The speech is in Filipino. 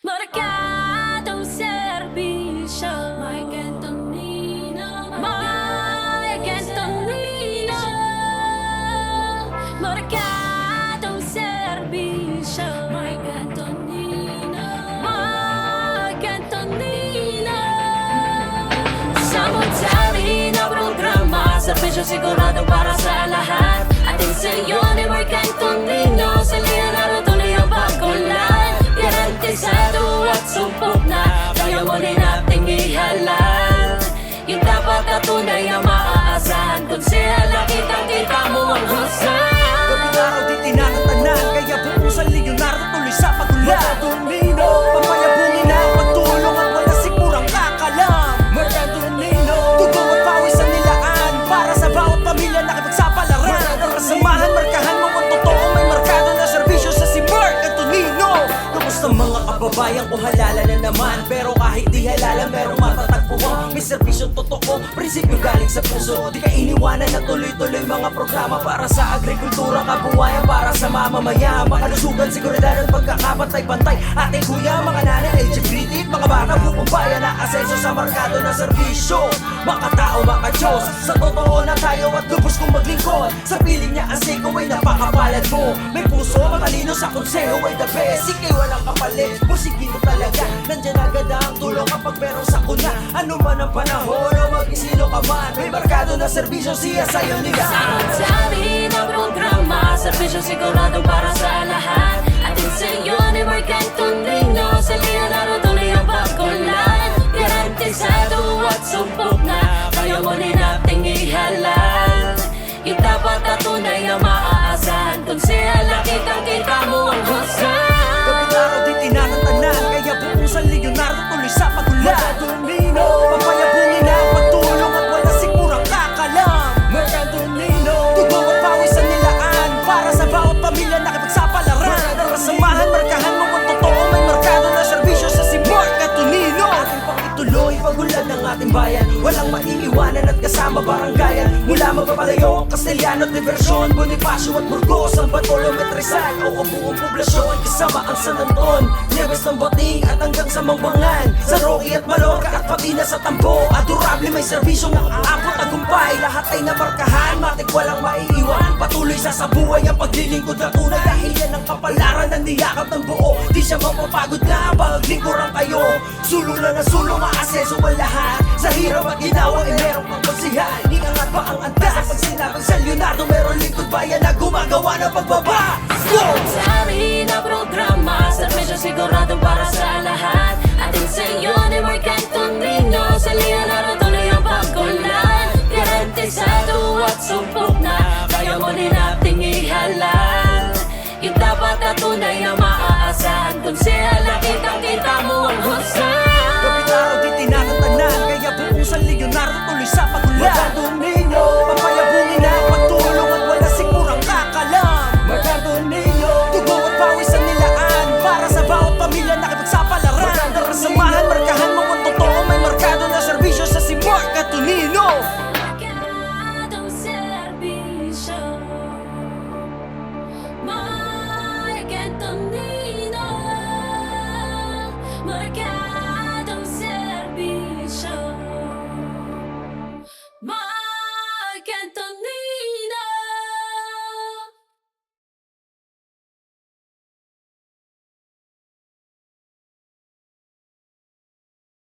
Markadong serbisyo, Mark Antonino. Mark Antonino. Markadong serbisyo, Mark Antonino. Mark Antonino. Samot-sari na programa, serbisyo sigurado para sa lahat. Atención ni Mark Antonino, sa Leonardo tuloy ang pagkulan. Garantisado at sumpok na, kaya muli nating ihalal. Yung dapat na tunay ang maaasahan, kung siya nakitang-kita mo ang husan. Gabing araw di tinatatanan, kaya bukusan Leonardo tuloy sa pagulan. Antonino, papayabungin ang pagtulong at wala sigurang kakalam. Mark Antonino, dugo at pawis ang nilaan para sa bawat pamilya nakipagsapalaran. Ang kasamahan, markahan mo ang totoo, may markado na serbisyo sa si Mark Antonino. Kamusta mga kababayan ko, halala na naman, pero kahit di halala merong matatagpuan. May serbisyong totoo, prinsipyo galing sa puso. Di ka iniwanan na tuloy-tuloy mga programa para sa agrikultura, kabuhayan para sa mamamayan. Makalusugan, seguridad at pagkakapantay-pantay. Ating kuya, mga nanay, LGBT, mga bata, buong bayan na asenso sa markado na serbisyo. Mga tao, mga Diyos, sa totoo na tayo at lubos kong maglingkod. Sa piling niya ang siko ay napakapalad mo. May puso, matalino sa konseho ay the best. Ikay walang kapalit, musikino talaga. Nandyan agad ang tulong kapag meron sa kuna. Ano man ang panahon o mag-isino ka man, may markado na serbisyo siya sa'yo nila. Samot-sari na programa, serbisyo sigurado para sa lahat. Atención ni Mark Antonino, sa Leonardo tuloy ang pagkulan. Garantisado at sumpok na, kaya muli nating ihalal. Yung dapat na tunay ang maaasahan, kung siya nakitang-kita mo ang husan. Gabing araw di tinatatanan, kaya bukusan Leonardo tuloy sa pagulan. Antonino, papayabungin ang pagtulong at wala sigurang kakalam. Mark Antonino, dugo at pawis ang nilaan para sa bawat pamilya nakipagsapalaran. Ang kasamahan, markahan mo ang totoo, may markado na serbisyo sa si Mark Antonino. Ating pangituloy, pagulan ng ating bayan, walang maiiwanan at kasama baranggayan. Mula mapapalayo ang Castellano at Diversyon, Bonifacio at Burgos, ang Bartolome at Rizal, o ang buong poblasyon kasama ang San Anton, Nieves ng Bating at hanggang sa Mangbangan, sa Roque at Mallorca at pati na sa Tambo. Adorable may serbisyong aabot tagumpay, lahat ay namarkahan, matik walang maiiwan. Patuloy sa buhay ang paglilingkod na tunay, dahil yan ang kapalaran ng niyakap ng buo. Di siya mapapagod na paglingkuran kayo, sulong na sulong, maaseso ang lahat. Sa hirap at ginawa ay meron pang konsihan, iangat pa ang antas. Pag sinabing sa Leonardo meron lingkod bayan na gumagawa ng pagbaba. Samot-sari na programa, serbisyo sigurado para sa lahat. Atención ni Mark Antonino, sa Leonardo tuloy ang pagkulan. Garantisado at sumpok na, kaya muli nating ihalal. Yung dapat na tunay na maaasahan, kung siya nakitang-kita mo ang husan. Gabing araw di tinatatanan, kaya bukusan Leonardo tuloy sa pagulan. Antonino, papayabungin ang pagtulong at wala sigurang kakalam. Mark Antonino, dugo at pawis ang nilaan para sa bawat pamilya nakipagsapalaran. Ang kasamahan, markahan mo ang totoo, may markado na serbisyo sa si Mark Antonino. Markadong serbisyo, Mark Antonino. Markadong